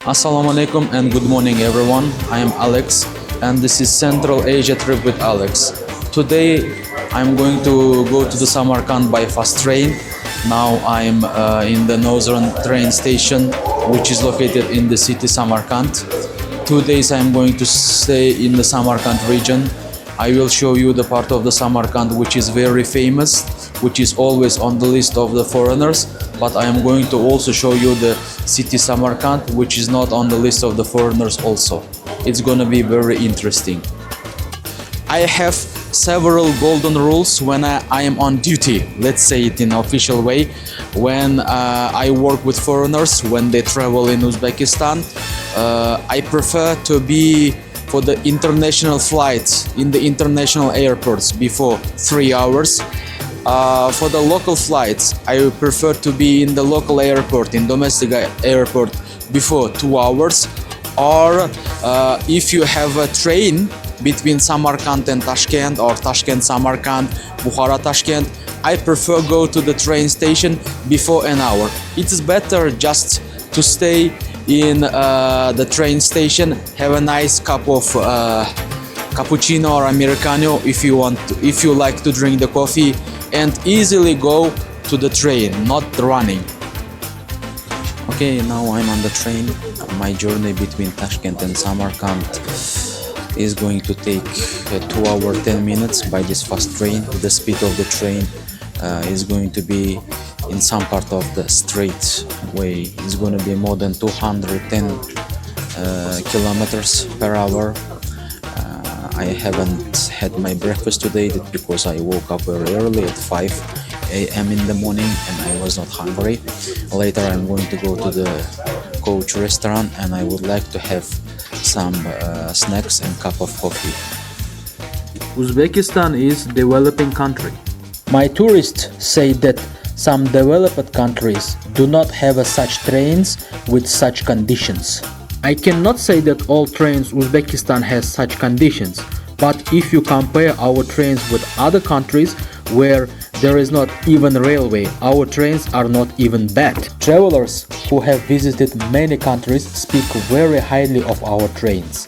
Assalamu alaikum and good morning everyone. I am Alex and this is Central Asia trip with Alex. Today I'm going to go to the Samarkand by fast train. Now I'm in the northern train station which is located in the city Samarkand. 2 days I'm going to stay in the Samarkand region. I will show you the part of the Samarkand which is very famous, which is always on the list of the foreigners, but I am going to also show you the city Samarkand which is not on the list of the foreigners also. It's gonna be very interesting. I have several golden rules when I am on duty, let's say it in an official way. When I work with foreigners, when they travel in Uzbekistan, I prefer to be for the international flights in the international airports before 3 hours. For the local flights, I prefer to be in the local airport, in domestic airport before 2 hours. Or if you have a train between Samarkand and Tashkent or Tashkent Samarkand, Bukhara Tashkent, I prefer go to the train station before an hour. It is better just to stay in the train station, have a nice cup of cappuccino or americano if you want to, if you like to drink the coffee, and easily go to the train, not running. Okay, now I'm on the train. My journey between Tashkent and Samarkand is going to take 2 hours 10 minutes by this fast train. The speed of the train is going to be in some part of the straight way. It's going to be more than 210 kilometers per hour. I haven't had my breakfast today because I woke up very early at 5 a.m. in the morning and I was not hungry. Later I'm going to go to the coach restaurant and I would like to have some snacks and cup of coffee. Uzbekistan is developing country. My tourists say that some developed countries do not have such trains with such conditions. I cannot say that all trains Uzbekistan has such conditions, but if you compare our trains with other countries where there is not even railway, our trains are not even bad. Travelers who have visited many countries speak very highly of our trains.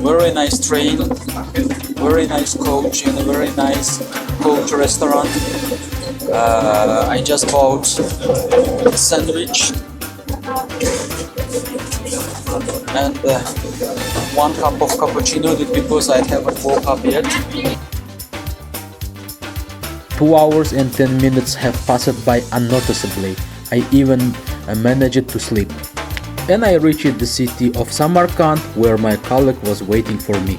Very nice train, very nice coach and a very nice coach restaurant. I just bought a sandwich and 1 cup of cappuccino because I haven't woke up yet. 2 hours and 10 minutes have passed by unnoticeably. I even managed to sleep. And I reached the city of Samarkand where my colleague was waiting for me.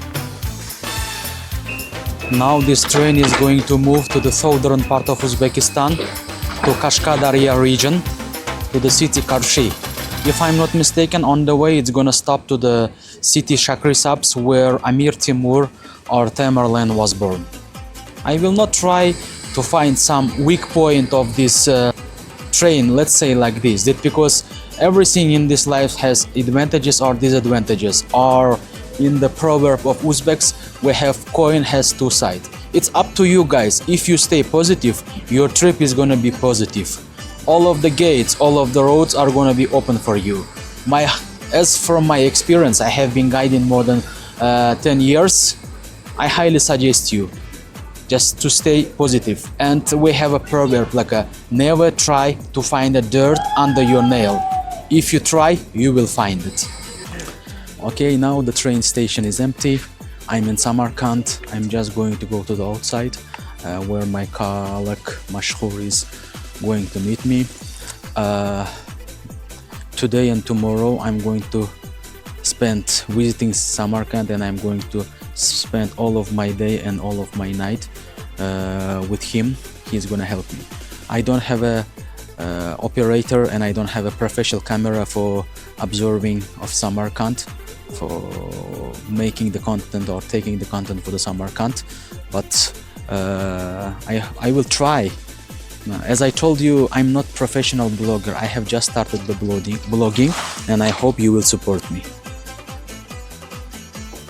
Now this train is going to move to the southern part of Uzbekistan, to Kashkadaria region, to the city Karshi. If I'm not mistaken, on the way it's gonna stop to the city Shakrisabz where Amir Timur or Tamerlan was born. I will not try to find some weak point of this train, let's say like this, that because everything in this life has advantages or disadvantages, or in the proverb of Uzbeks, we have coin has 2 sides. It's up to you guys. If you stay positive, your trip is gonna be positive. All of the gates, all of the roads are gonna be open for you. As from my experience, I have been guiding more than 10 years. I highly suggest you just to stay positive. And we have a proverb like never try to find a dirt under your nail. If you try, you will find it. Okay, now the train station is empty. I'm in Samarkand. I'm just going to go to the outside where my colleague Mashhur is going to meet me. Today and tomorrow I'm going to spend visiting Samarkand and I'm going to spend all of my day and all of my night with him. He's gonna help me. I don't have a operator and I don't have a professional camera for observing of Samarkand, for making the content or taking the content for the Samarkand, but I will try. As I told you, I'm not professional blogger. I have just started the blogging and I hope you will support me.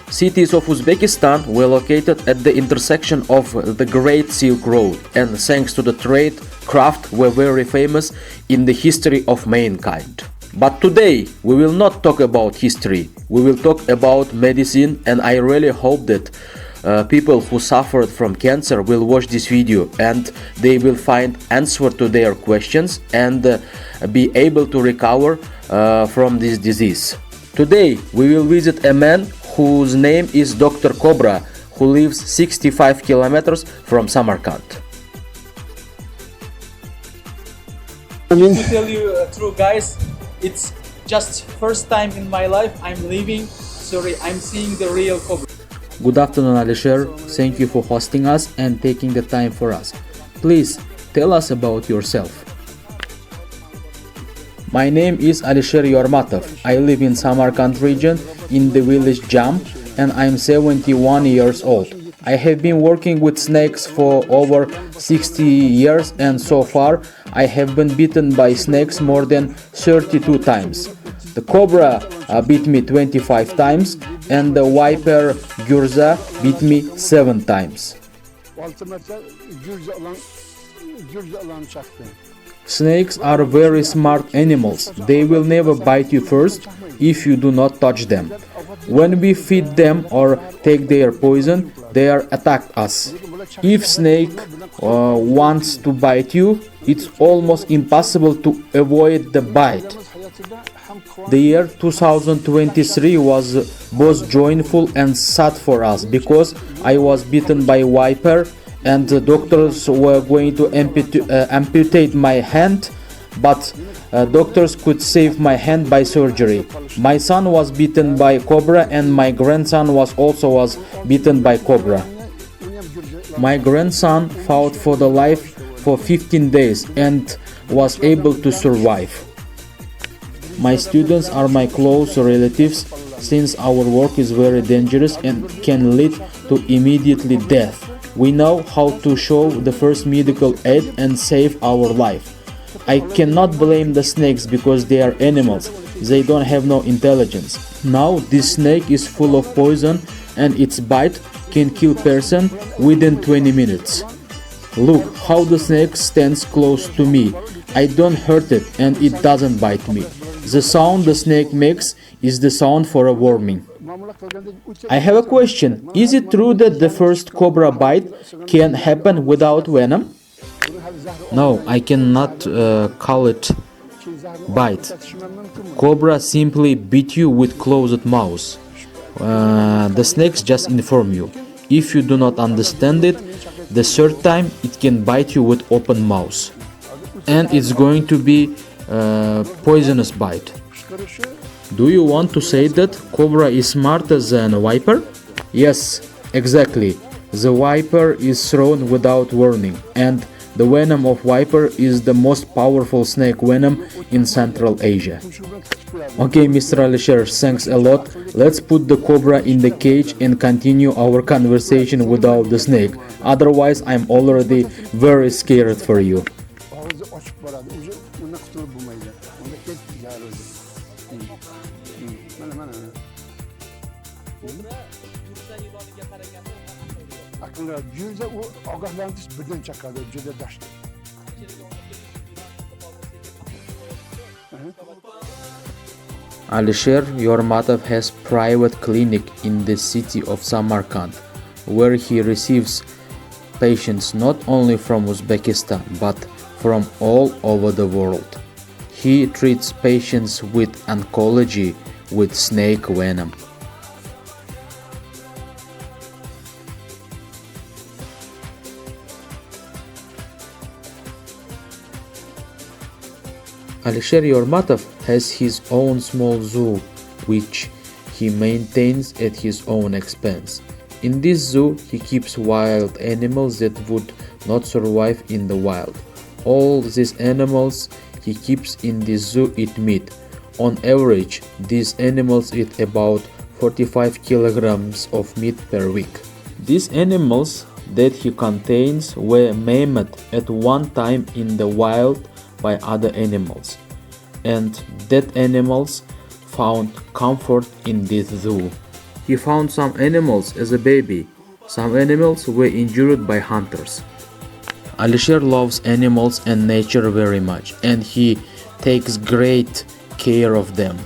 Cities of Uzbekistan were located at the intersection of the Great Silk Road, and thanks to the trade, craft were very famous in the history of mankind. But today we will not talk about history, we will talk about medicine, and I really hope that people who suffered from cancer will watch this video and they will find answer to their questions and be able to recover from this disease. Today we will visit a man whose name is Dr. Cobra, who lives 65 kilometers from Samarkand. To tell you true, guys, it's just first time in my life I'm seeing the real Cobra. Good afternoon, Alisher. Thank you for hosting us and taking the time for us. Please tell us about yourself. My name is Alisher Yormatov. I live in Samarkand region in the village Jam and I'm 71 years old. I have been working with snakes for over 60 years and so far I have been bitten by snakes more than 32 times. The cobra bit me 25 times and the viper Gürza bit me 7 times. Snakes are very smart animals. They will never bite you first if you do not touch them. When we feed them or take their poison, they attack us. If snake wants to bite you, it's almost impossible to avoid the bite. The year 2023 was both joyful and sad for us because I was bitten by viper and the doctors were going to amputate my hand, but doctors could save my hand by surgery. My son was bitten by cobra and my grandson was bitten by cobra. My grandson fought for the life for 15 days and was able to survive. My students are my close relatives since our work is very dangerous and can lead to immediately death. We know how to show the first medical aid and save our life. I cannot blame the snakes because they are animals. They don't have no intelligence. Now this snake is full of poison and its bite can kill person within 20 minutes. Look how the snake stands close to me. I don't hurt it and it doesn't bite me. The sound the snake makes is the sound for a warning. I have a question. Is it true that the first cobra bite can happen without venom? No, I cannot call it bite. Cobra simply bit you with closed mouth. The snakes just inform you. If you do not understand it, the third time it can bite you with open mouth. And it's going to be poisonous bite. Do you want to say that cobra is smarter than a viper? Yes, exactly. The viper is thrown without warning, and the venom of viper is the most powerful snake venom in Central Asia. Okay, Mr. Alisher, thanks a lot. Let's put the cobra in the cage and continue our conversation without the snake. Otherwise, I'm already very scared for you. Alisher Yormatov has private clinic in the city of Samarkand, where he receives patients not only from Uzbekistan but from all over the world. He treats patients with oncology with snake venom. Alisher Yormatov has his own small zoo, which he maintains at his own expense. In this zoo, he keeps wild animals that would not survive in the wild. All these animals he keeps in this zoo eat meat. On average, these animals eat about 45 kilograms of meat per week. These animals that he contains were maimed at one time in the wild by other animals, and that animals found comfort in this zoo. He found some animals as a baby. Some animals were injured by hunters. Alisher loves animals and nature very much, and he takes great care of them.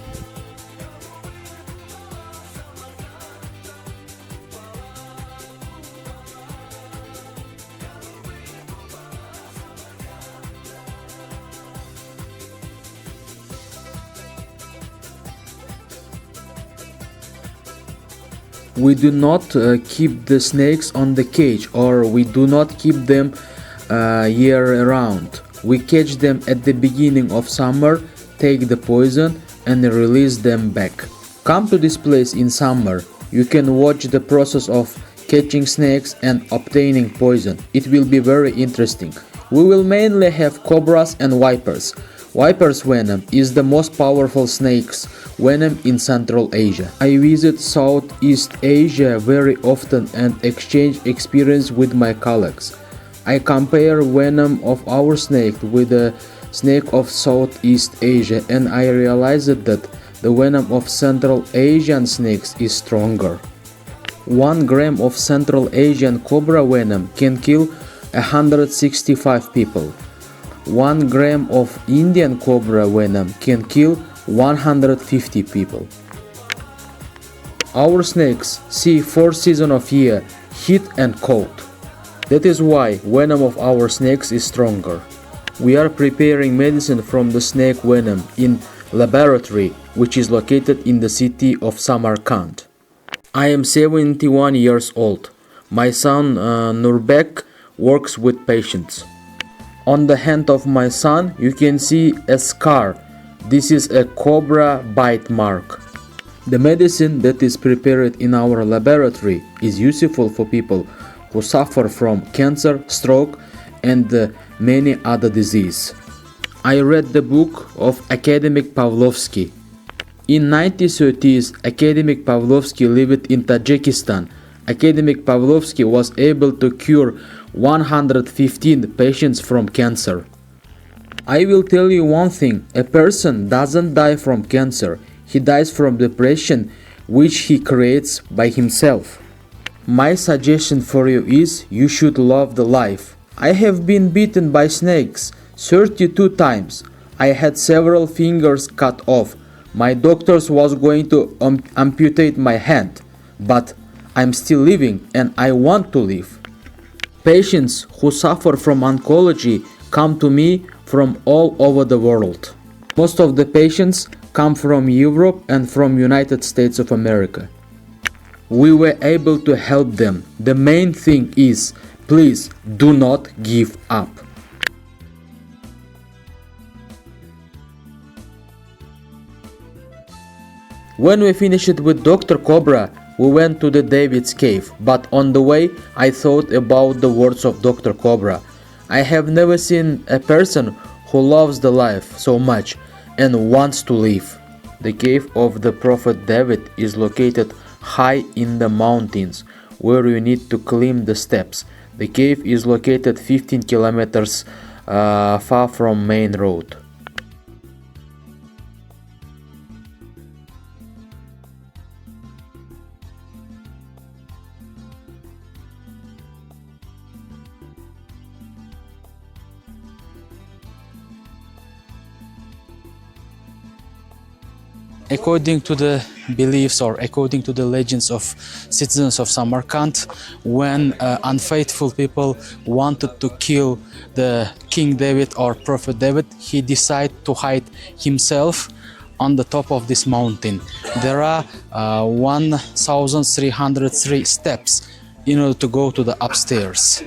We do not keep the snakes on the cage, or we do not keep them year round. We catch them at the beginning of summer, take the poison and release them back. Come to this place in summer. You can watch the process of catching snakes and obtaining poison. It will be very interesting. We will mainly have cobras and vipers. Viper's venom is the most powerful snake's venom in Central Asia. I visit Southeast Asia very often and exchange experience with my colleagues. I compare venom of our snake with the snake of Southeast Asia, and I realized that the venom of Central Asian snakes is stronger. 1 gram of Central Asian cobra venom can kill 165 people. 1 gram of Indian cobra venom can kill 150 people. Our snakes see 4 seasons of year, heat and cold. That is why venom of our snakes is stronger. We are preparing medicine from the snake venom in laboratory, which is located in the city of Samarkand. I am 71 years old. My son Nurbek works with patients. On the hand of my son, you can see a scar. This is a cobra bite mark. The medicine that is prepared in our laboratory is useful for people who suffer from cancer, stroke, and many other diseases. I read the book of Academic Pavlovsky. In 1930s, Academic Pavlovsky lived in Tajikistan. Academic Pavlovsky was able to cure 115 patients from cancer. I will tell you one thing, a person doesn't die from cancer, he dies from depression which he creates by himself. My suggestion for you is you should love the life. I have been bitten by snakes 32 times. I had several fingers cut off. My doctors was going to amputate my hand, but I'm still living and I want to live. Patients who suffer from oncology come to me from all over the world. Most of the patients come from Europe and from United States of America. We were able to help them. The main thing is, please do not give up. When we finished with Dr. Cobra, we went to the David's cave, but on the way I thought about the words of Dr. Cobra. I have never seen a person who loves the life so much and wants to live. The cave of the Prophet David is located high in the mountains, where you need to climb the steps. The cave is located 15 kilometers far from main road. According to the beliefs or according to the legends of citizens of Samarkand, when unfaithful people wanted to kill the King David or Prophet David, he decided to hide himself on the top of this mountain. There are 1,303 steps in order to go to the upstairs.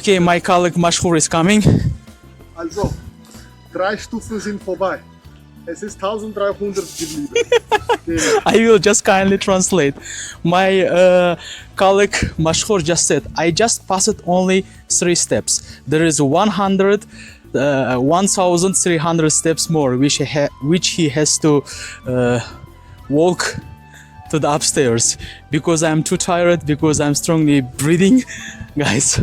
Okay, my colleague Mashhur is coming. Also, 3 Stufen sind vorbei. Es ist 1300 geblieben. I will just kindly translate. My colleague Mashhur just said, I just passed only 3 steps. There is 1,300 steps more, which he has to walk to the upstairs. Because I'm too tired, because I'm strongly breathing. Guys,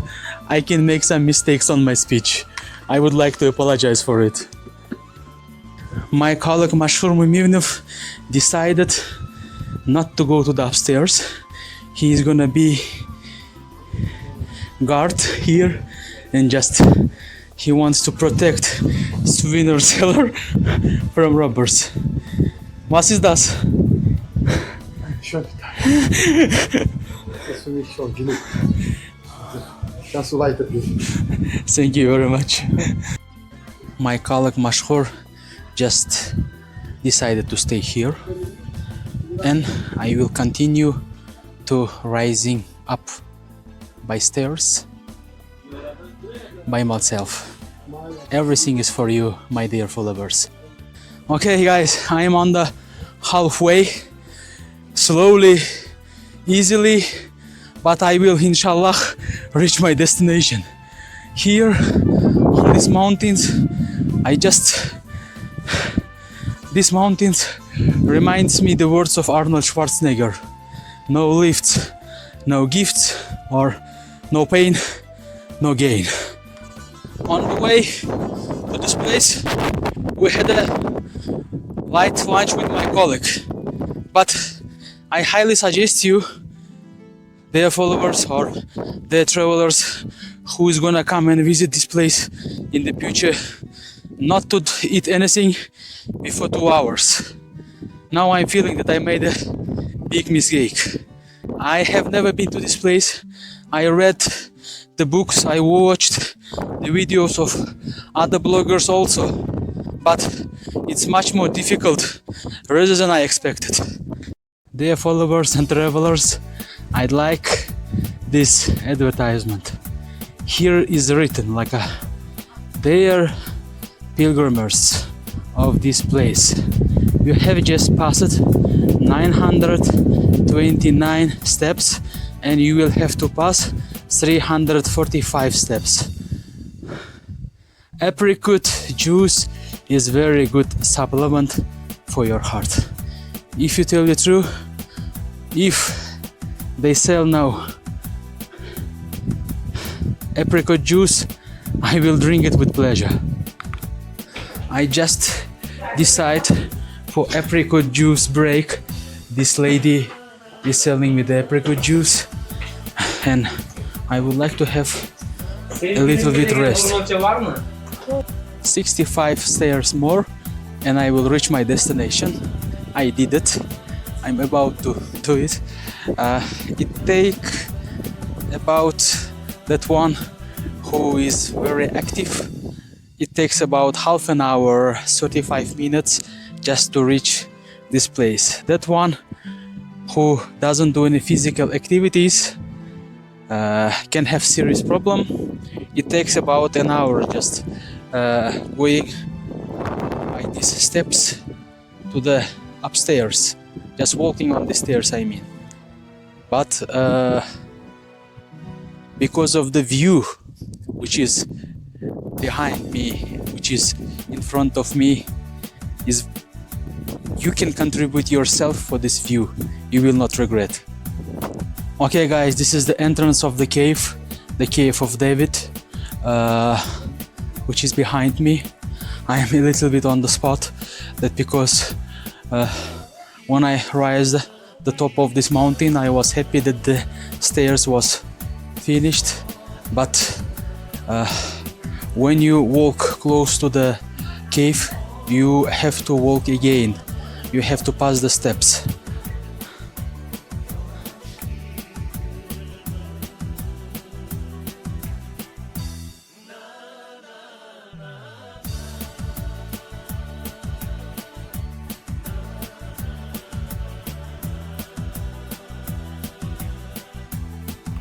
I can make some mistakes on my speech. I would like to apologize for it. My colleague Mashhur Mumivnov decided not to go to the upstairs. He is gonna be guard here and just he wants to protect souvenir seller from robbers. Was ist das? Schön. Das ist für mich schon genug. Kannst du weitergehen. Thank you very much. My colleague Mashhur just decided to stay here, and I will continue to rising up by stairs by myself. Everything is for you, my dear followers. Okay guys, I am on the halfway, slowly, easily, but I will inshallah reach my destination. Here on these mountains, these mountains reminds me the words of Arnold Schwarzenegger. No lifts, no gifts, or no pain, no gain. On the way to this place, we had a light lunch with my colleague, but I highly suggest you, their followers or their travelers who is gonna come and visit this place in the future, not to eat anything before 2 hours. Now I'm feeling that I made a big mistake. I have never been to this place. I read the books, I watched the videos of other bloggers also, but it's much more difficult rather than I expected. Dear followers and travelers, I'd like this advertisement. Here is written like a dear pilgrims of this place. You have just passed 929 steps and you will have to pass 345 steps. Apricot juice is very good supplement for your heart. If you tell the truth, if they sell now apricot juice, I will drink it with pleasure. I just decide for apricot juice break. This lady is selling me the apricot juice and I would like to have a little bit rest. 65 stairs more and I will reach my destination. I did it. I'm about to do it. It take about that one who is very active. It takes about half an hour, 35 minutes just to reach this place. That one who doesn't do any physical activities can have serious problem. It takes about an hour just going by these steps to the upstairs, just walking on the stairs, I mean. But because of the view which is behind me, which is in front of me, is you can contribute yourself for this view. You will not regret. Okay guys, this is the entrance of the cave of David, which is behind me. I am a little bit on the spot, that because when I raised the top of this mountain, I was happy that the stairs was finished, but when you walk close to the cave, you have to walk again. You have to pass the steps.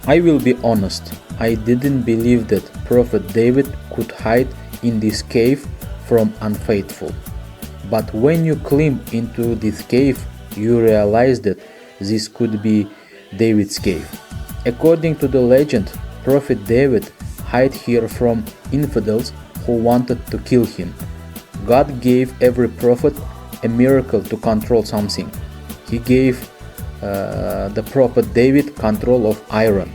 I will be honest, I didn't believe that Prophet David could hide in this cave from unfaithful. But when you climb into this cave, you realize that this could be David's cave. According to the legend, Prophet David hid here from infidels who wanted to kill him. God gave every prophet a miracle to control something. He gave the prophet David control of iron.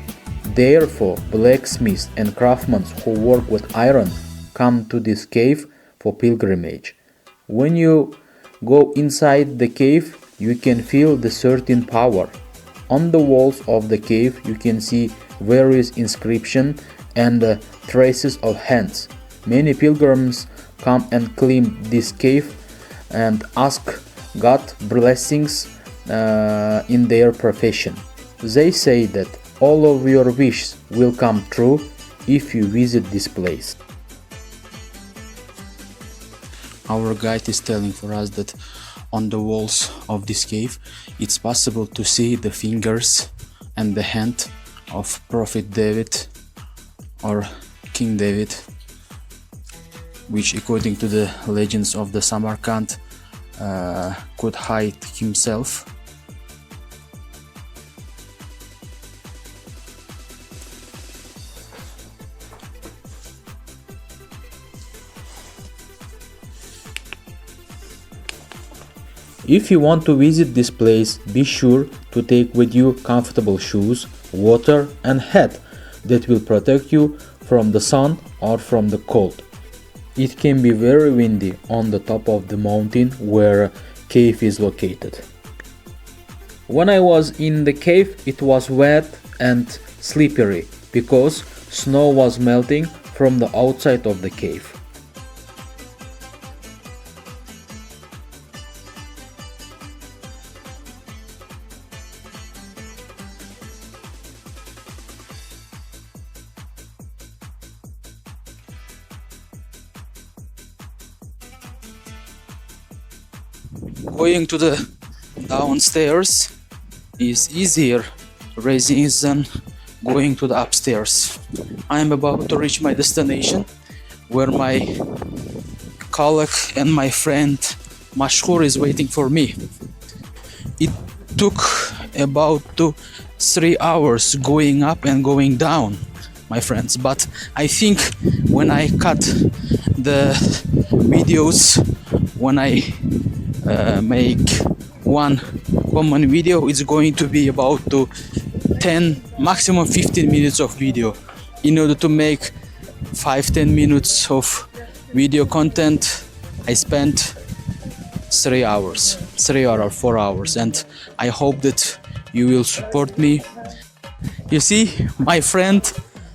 Therefore, blacksmiths and craftsmen who work with iron come to this cave for pilgrimage. When you go inside the cave, you can feel the certain power. On the walls of the cave you can see various inscriptions and traces of hands. Many pilgrims come and climb this cave and ask God blessings in their profession. They say that all of your wishes will come true if you visit this place. Our guide is telling for us that on the walls of this cave it's possible to see the fingers and the hand of Prophet David or King David, which according to the legends of the Samarkand could hide himself. If you want to visit this place, be sure to take with you comfortable shoes, water and hat that will protect you from the sun or from the cold. It can be very windy on the top of the mountain where cave is located. When I was in the cave, it was wet and slippery because snow was melting from the outside of the cave. Going to the downstairs is easier raising than going to the upstairs. I am about to reach my destination where my colleague and my friend Mashhur is waiting for me. It took about 3 hours going up and going down, my friends, but I think when I cut the videos, when I make one common video, it's going to be about 10 maximum 15 minutes of video. In order to make 5-10 minutes of video content, I spent 3 hours, 3 or 4 hours, and I hope that you will support me. You see, my friend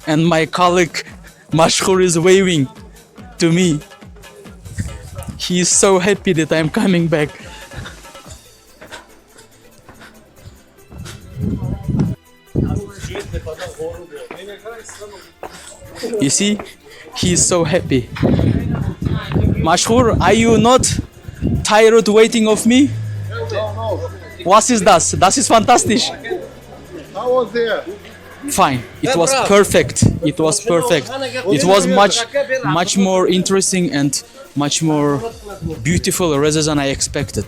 and my colleague Mashhur is waving to me. He is so happy that I'm coming back. You see, he is so happy. Mashhur, are you not tired waiting of me? No. Was ist das? Das ist fantastisch. How was there? Fine. It was perfect. It was perfect. It was much more interesting and much more beautiful rather than I expected.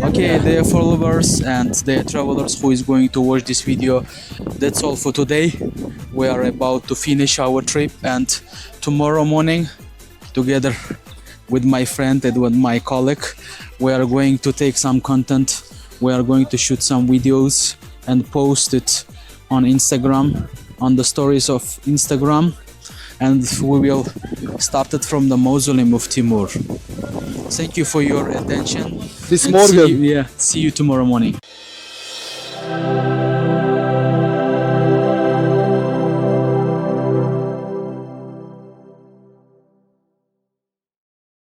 Okay, dear followers and dear travelers who is going to watch this video, that's all for today. We are about to finish our trip, and tomorrow morning, together with my friend and with my colleague, we are going to take some content. We are going to shoot some videos and post it on Instagram, on the stories of Instagram, and we will start it from the mausoleum of Timur. Thank you for your attention. Bis And morgen. see you tomorrow morning.